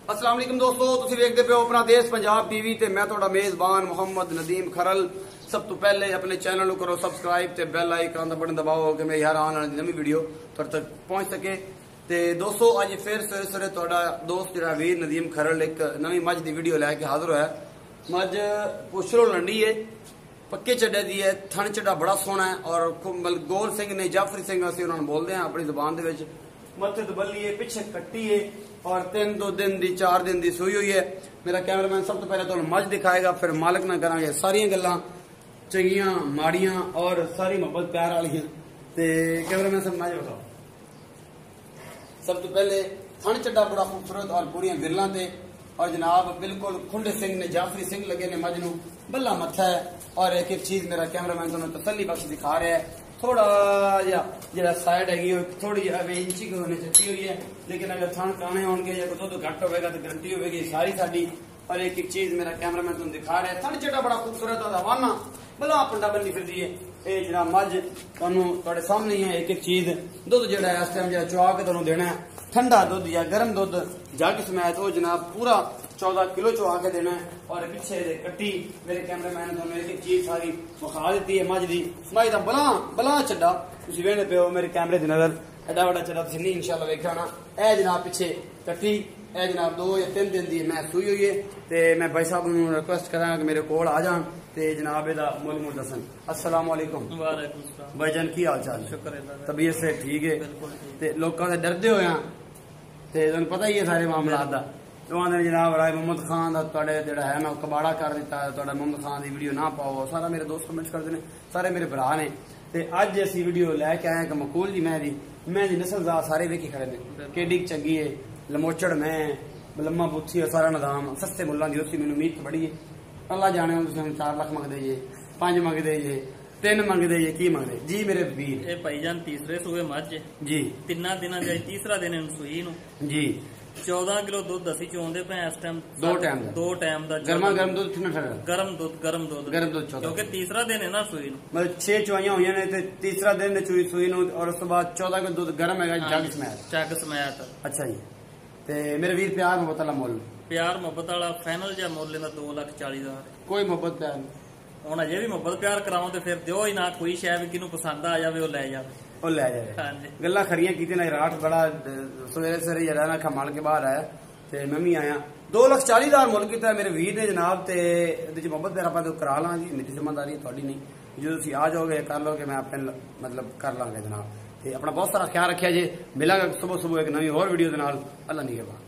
अस्सलाम वालेकुम दोस्तों, तुसी वेखदे पे हो अपना देश पंजाब टीवी ते मैं तुहाडा मेजबान मोहम्मद नदीम खरल। सब तो पहले अपने चैनल करो सब्सक्राइब ते बेल आइकन दा बटन दबाओ कि मेरी हर आने वाली नवी वीडियो तुहाडे तक पहुंच सके। ते दोस्तों अज फिर सवेरे तुहाडा दोस्त जिहड़ा वीर नदीम खरल एक नवी मझ दी वीडियो लैके हाजिर होया। मझ पुछरो लंडी है, पक्के चड्डे दी है, थन चड्डा बड़ा सोहना है और गोल सिंह ने जाफरी सिंह असीं उन्हां नूं बोलदे हां अपनी जुबान दे विच। मत्थे दबली है, पिछे कट्टी है और 3-2 दिन दी 4 दिन दी सूई हुई है। मेरा कैमरामैन सब तो पहले तो मझ दिखाएगा, फिर मालिक ना करांगे सारियां गल्लां चंगियां माड़ियां और सारी मोहब्बत प्यार वालियां। ते कैमरामैन सब मझ बताओ। सब तो पहले थन चड्डा बड़ा खूबसूरत और पूरी बिरलां ते और जनाब बिल्कुल खुंडे सिंह ने जाफरी सिंह लगे ने मझ नूं, बल्ला मत्था है और एक एक चीज मेरा कैमरामैन तुहानूं तसल्ली बख्श दिखा रहा है। थोड़ा जरा साइड हैगी थोड़ी इंची को चची हुई है, लेकिन अगर थन काने होंगे या दुध घट होगा तो गारंटी होगी सारी साडी। और एक एक चीज मेरा कैमरामैन तुहानूं दिखा रहा है। थन चड्डा बड़ा खूबसूरत और हवाना बला पंडा बनी फिरदी है। ये जनाब मझ तुहाडे सामने ही है। एक एक चीज दुध जिहड़ा है इस टाइम जिहड़ा चुआ के तुहानूं देना है, ठंडा दुध या गर्म दुध जग समेत वो जनाब पूरा 14 किलो चुआ के देना है। और पिछे कट्टी मेरे कैमरामैन ने एक एक चीज सारी विखा दी है। मझ दी मझ का बला चड्डा तुसीं वेखदे पे हो मेरे कैमरे की नजर, एडा बड़ा चड्डा तुसीं नहीं इंशाल्लाह वेखिया होना। ए जनाब पिछे कट्टी ए जनाब 2 या 3 दिन दी मैं सूई हुई है। ते मैं भाई साहब नूं रिक्वेस्ट करांगा कि मेरे कोल आ जान ते जनाब एदा मुल मुल दसन। अस्सलाम वालेकुम। वालेकुम सलाम भाईजान की हाल चाल? शुक्र अल्लाह दा। तबीयत से ठीक है? बिल्कुल ठीक। ते लोकां दे डरदे होया ते तुहानूं पता ही है सारे मामलात दा। तो आंदे जनाब राय मोहम्मद खान का तुहाडे जिहड़ा है ना कबाड़ा कर दिता है, तुहाडा मोहम्मद खान की वीडियो ना पाओ। सारा मेरे दोस्त कमेंट करते हैं, सारे मेरे भरा ने। ते अज असीं वीडियो लैके आए कि मकूल जी मैं दी नस्लदार सारे वेखी खड़े ने, केडी चंगी है, लमोचड़ मैं लम्मा बुत्थी और सारा निजाम सस्ते मुल्लां दी उसी मैनूं उम्मीद बड़ी है। अल्लाह जाने तुसीं 4 लाख मंगदे जे, 5 मंगदे जे, 3 मंगदे जे, की मंगदे जी मेरे वीर? ये भाईजान तीसरे सूए मझ जी 3 दिनां जाई तीसरा दिन सूई नूं जी 14 किलो दुध असीं चोंदे पे इस टाइम। 2 टाइम दा गरमा गरम दुध ठंडा ठंडा गरम दुध 14 क्योंकि तीसरा दिन है ना सूई नूं। मतलब 6 चुआइयां हुई ने ते तीसरा दिन ने सूई नूं और उस तो बाद 14 किलो दुध गरम है जग समेत। अच्छा जी। ते मेरे वीर प्यार मोहब्बत वाला मुल प्यार मुहब्बत वाला फाइनल जा मुल लेंदा 2,40,000। कोई मोहब्बत प्यार नहीं हुण अजे भी मुहब्बत प्यार कराओ ते फिर दिओ ही ना, कोई शै भी किनूं पसंद आ जावे ओ लै जावे, ओ लै जाए। हां जी गल्लां खरियां कीती ना। रात बड़ा सवेरे सवेरे जरा ना खमाल के बाहर आया ते मैं भी आया। 2,40,000 मुल कीता मेरे वीर ने जनाब। ते इहदे च मोहब्बत प्यार आपां करा लां जी, मेरी जिम्मेदारी थोड़ी नहीं। जो तुसीं आ जाओगे कर लोगे मैं अपने मतलब कर लांगे जनाब। ते अपना बहुत सारा ख्याल रखिया जे। मिलांगे सुबह सुबह एक नवी और वीडियो दे नाल। अल्लाह निगहबान।